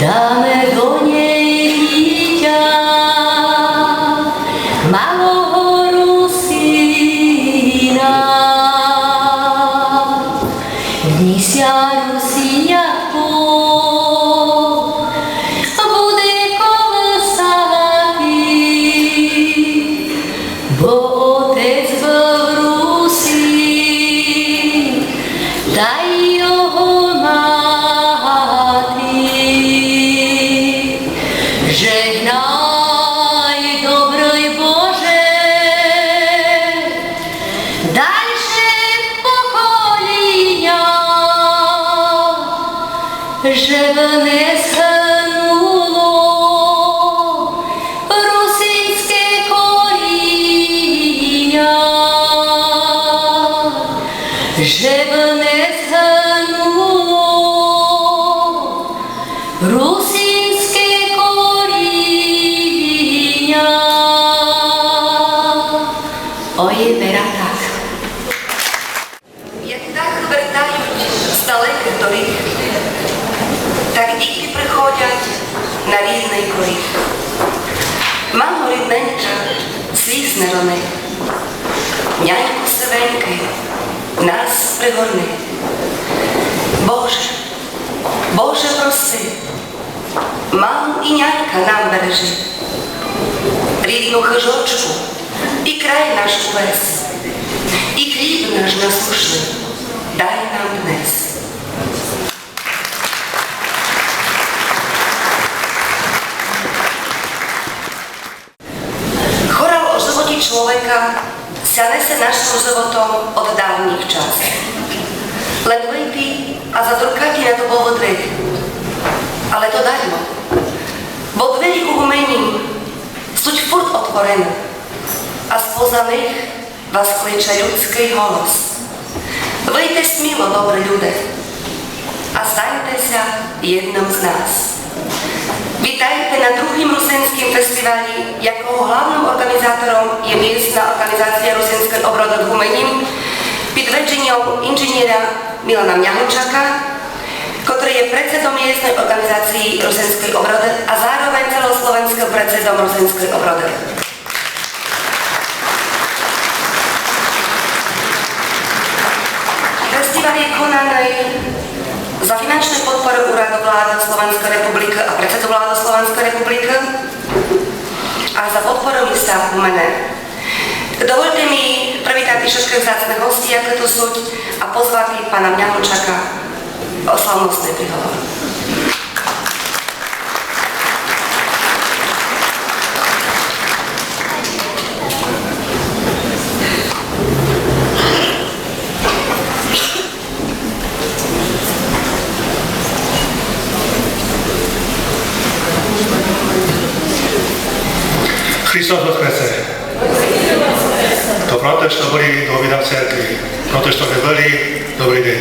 Dáme do nej dieťa, malého Rusína. Dnesia Rusíňatko bude kolesatý, bo otec v Rusí, daj jeho žehnaj, dobrý Bože, dajže pokolenia, že neschnulo rusínske korenia, že neschnulo rusínske Ой, бера так. Як так вертають з далеких доріг, так діти приходять на рідний поріг. Мамо рідненька, слізне рони, няньку сивеньки, нас пригорни. Боже, Боже проси, маму і нянька нам бережи, рідну хижочку, і край наш увесь, і хліб наш насушний, дай нам днес. Chorál o životě člověka se nese naším životom od dávných čas. Len vyjtý a zadrukatý na to bolo dverí. Ale to darmo, bo dverí umením sú furt otvorené. A spoza nich vás kliče ľudský hlas. Vyjte smilo, dobrí ľudia, a staňte sa jednom z nás. Vítajte na druhým rusinským festivali, jako hlavným organizátorom je miestna organizácia Rusinský obrod v Humením pod vedením inžiniera Milana Mňahončaka, ktorý je predsedom miestnej organizácii Rusinský obrod a zároveň celoslovenským predsedom Rusinský obrod. Festival je konaný za finančnú podporu Úradu vlády Slovenskej republiky a predsedu vlády Slovenskej republiky a za podporu mesta Humene. Dovolte mi privítať všetkých vzácnych hostí, aké tu sú, a pozvať pána Mňahončaka o slavnostný prihovor. Христос воскресе! Доброто што бoli do vida v cerkvi, proto što neboli, dobrý deň.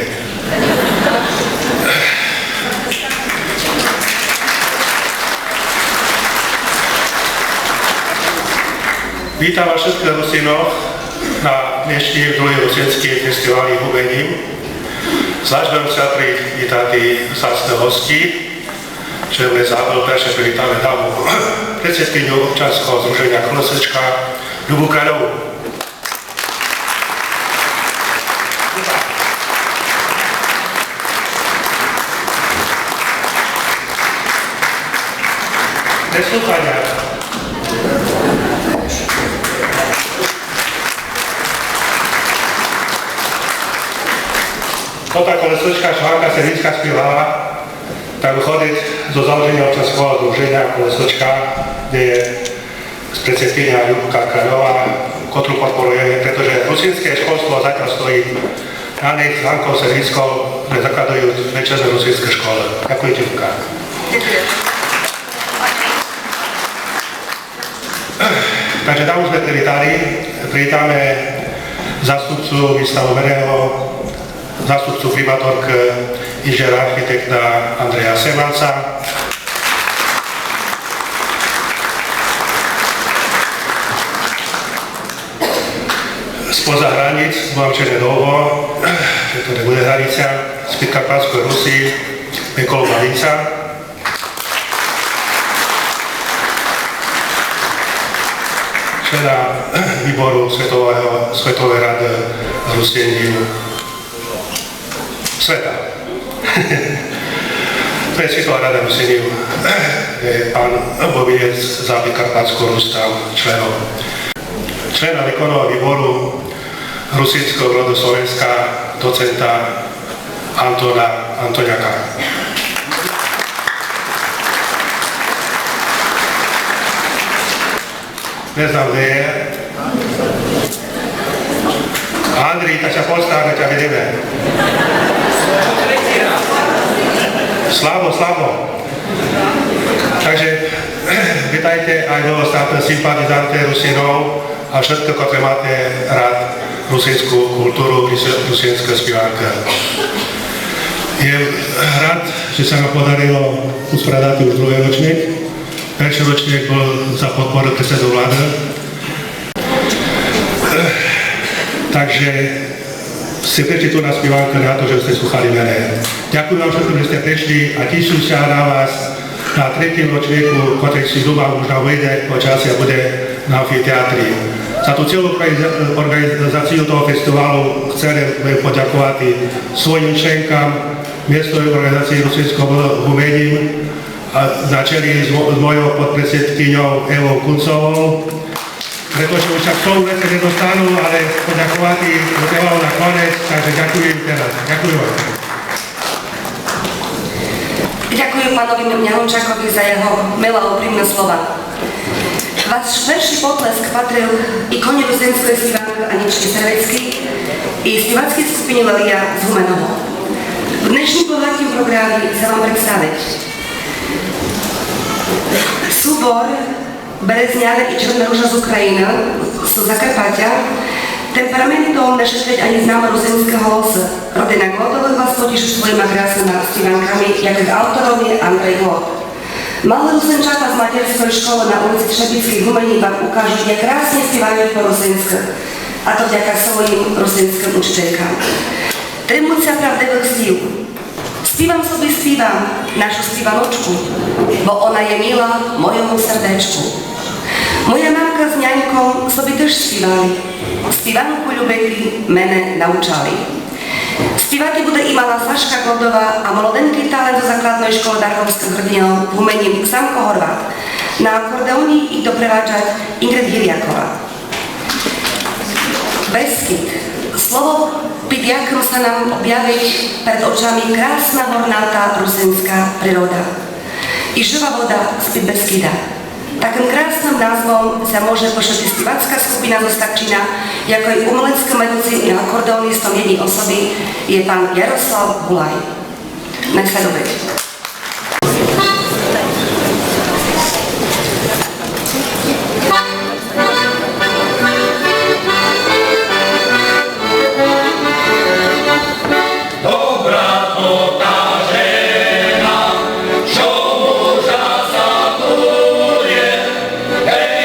Vítam vás všetkých Rusínov na dnešní druhý rusinský festivali Humením. Zvlášť budem sa privítať vzácne hosti, že sme zároveň prečo privítame dámu predsedkyňu občanského združenia Kolesečka Ľubu Kráľovú. Neslúchania. Tota Kolesečka Švánka Sedická spievala, tak vychodiť zo založenia občanského združenia Kolesečka, kde je predsedkynia Ľubka Kráľová, ktorú podporujeme, pretože rusínske školstvo zatiaľ stojí na nich s Hankou Sedickou, že zakladajú večerné rusínske školy. Ďakujem ti, Ľubka. Takže tam sme privítame zástupcu mesta Humeného, zástupcu primátorky inžiniera architekta Andreja Semanca, spoza hraníc, mám Černé Dolvo, že to nebude hranica, z Podkarpatskej Rusy, Mikol Malica. člena výboru Svetovej rady Ruseniu sveta. To je Svetová rada Ruseniu, je pán Bobinec za Karpatskú Rus tam členom. Člena výkonného výboru Rusínskeho rodu Slovenska, docenta Antona Antoniaka. Ne znam gde je. Andrij, kad se postavne, ťa vidíme. Slavo. Takže vítajte aj do ostatné sympatizante Rusinov a všetko, ktoré máte rád rusínsku kultúru, rusínske spievanky. Je rád, že sa nám podarilo usporiadať už druhý ročník. Prvý ročník bol za podporu predsedu vlády. Takže ste prišli tu na spievanku na to, že ste slúchali mene. Ďakujem vám všetkým, že ste prišli a teším sa na vás na tretím ročníku, ktorý si doma už vyjde po čase a bude na amfiteátri. Za tú celú organizáciu toho festivalu chcem poďakovať svojim členkám miestnej organizácie Rusínského umením na čeli s mojou podpredsedkyňou Evou Kuncovou, pretože už však tomu veci nedostanú, ale poďakovať doteľa na konec, takže ďakujem teraz. Ďakujem vám. Ďakujem pánovi Mňahončákovi za jeho milé úprimné slova. Váš verší potlesk patril ikone ruzinskej spievanky Aničky Servecký i spievackej skupine Lelia z Humenovo. V dnešním bohatým programe sa vám predstaviť súbor Berezňáne i Černá rúža z Ukrajiny, z Zakarpatia, temperamentom nešetrieť ani známa ruzinského losa. Rodina Glodových vás potíši svojima krásnymi spievankami, jak autorom je Andrej Glod. Malé Rusenčata z materskej školy na ulici Třebických umení vám ukážu, jak krásne spievajú po rusinsky, a to vďaka svojim rusinským učiteľkám. Trimúcia pravdevých stív. Spívam našu spívanočku, bo ona je milá mojemu srdečku. Moja mamka s ňaňkom sobi też spívali. Spívanku ľubety mene naučali. Spívati bude i malá Saška Glodová a mladenký talent zo základnej školy Darchovských hrdinov v umení Samko Horvát. Na akordeóni ich dopreváčať Ingrid Hiriaková. Beskyt. Slovo Pidiakom sa nám objaví pred očami krásna hornatá rusinská príroda. I živá voda z Beskyda. Takým krásnym názvom sa môže pošetiť spívacká skupina zo Starčína, ako i umelecké medúci i akordeonistom jednej osoby je pán Jaroslav Hulaj. Nasleduje. Hey,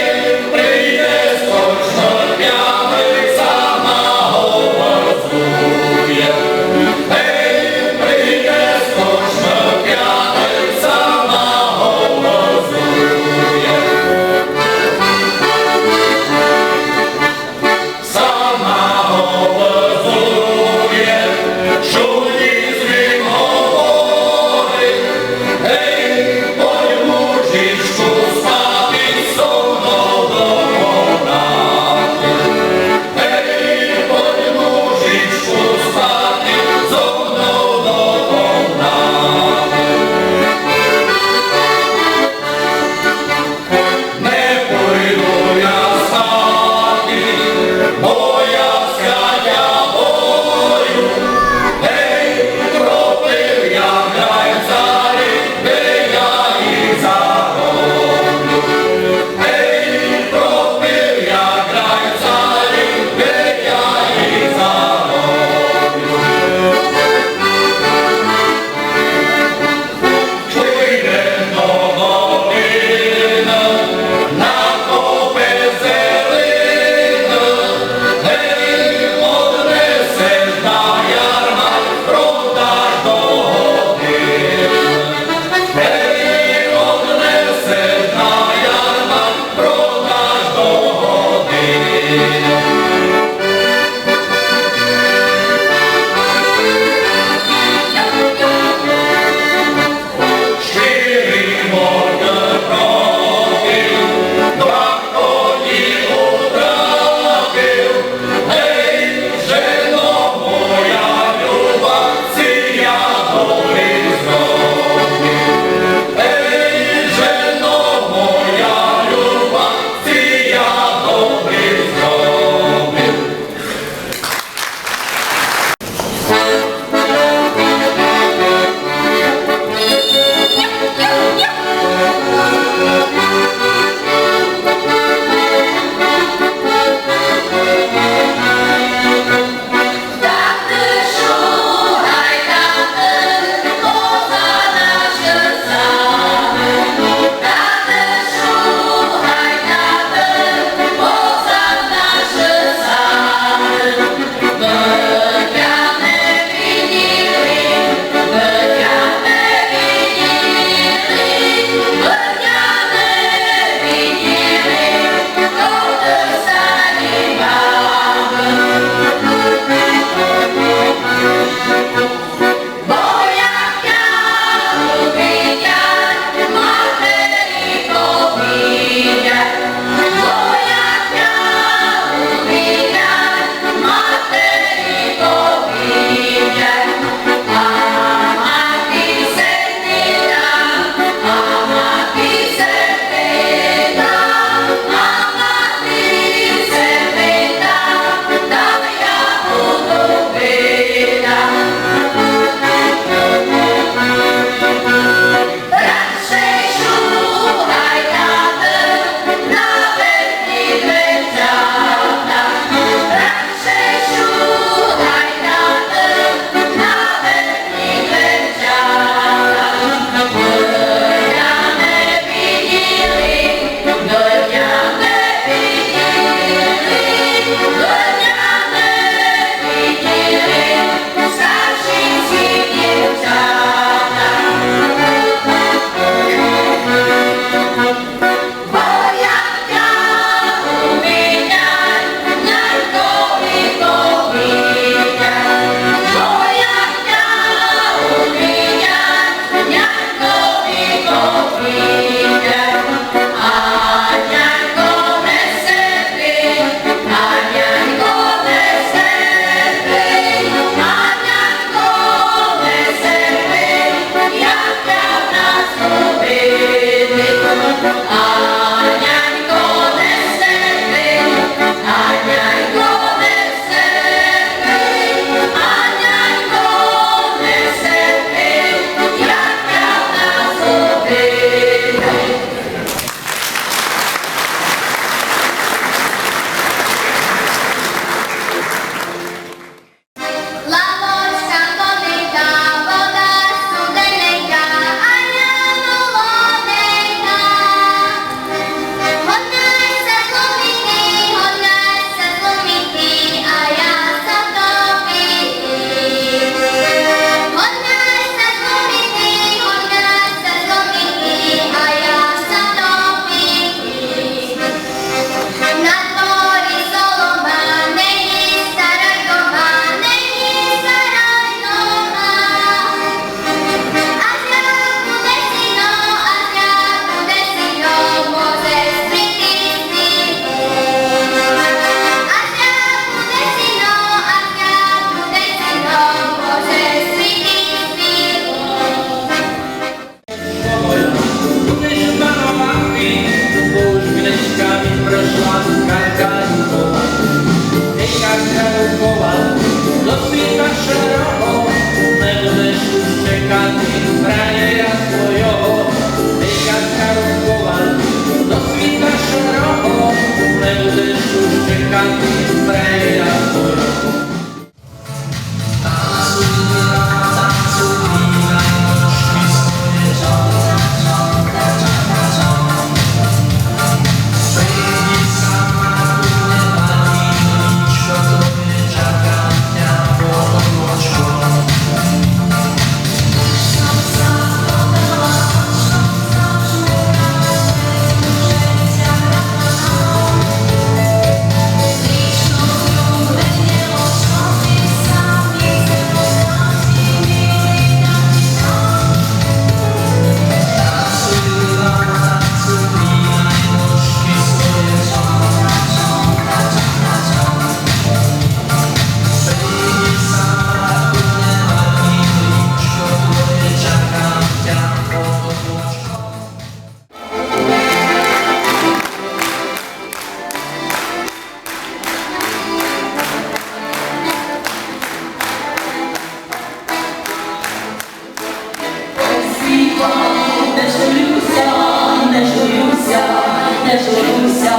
Не журюся,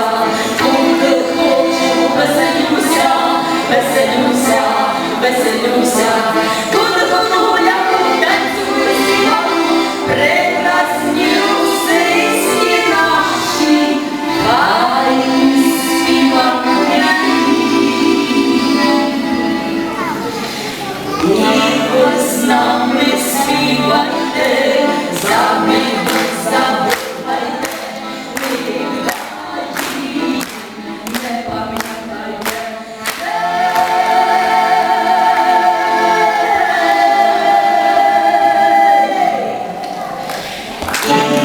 коли хочу, веселюся, веселюся, веселюся, коли гуляю, танцюю, співаю, прекрасні русиські наші, хай співають. І ви з нами співайте, забудьте, забувайте. Thank you.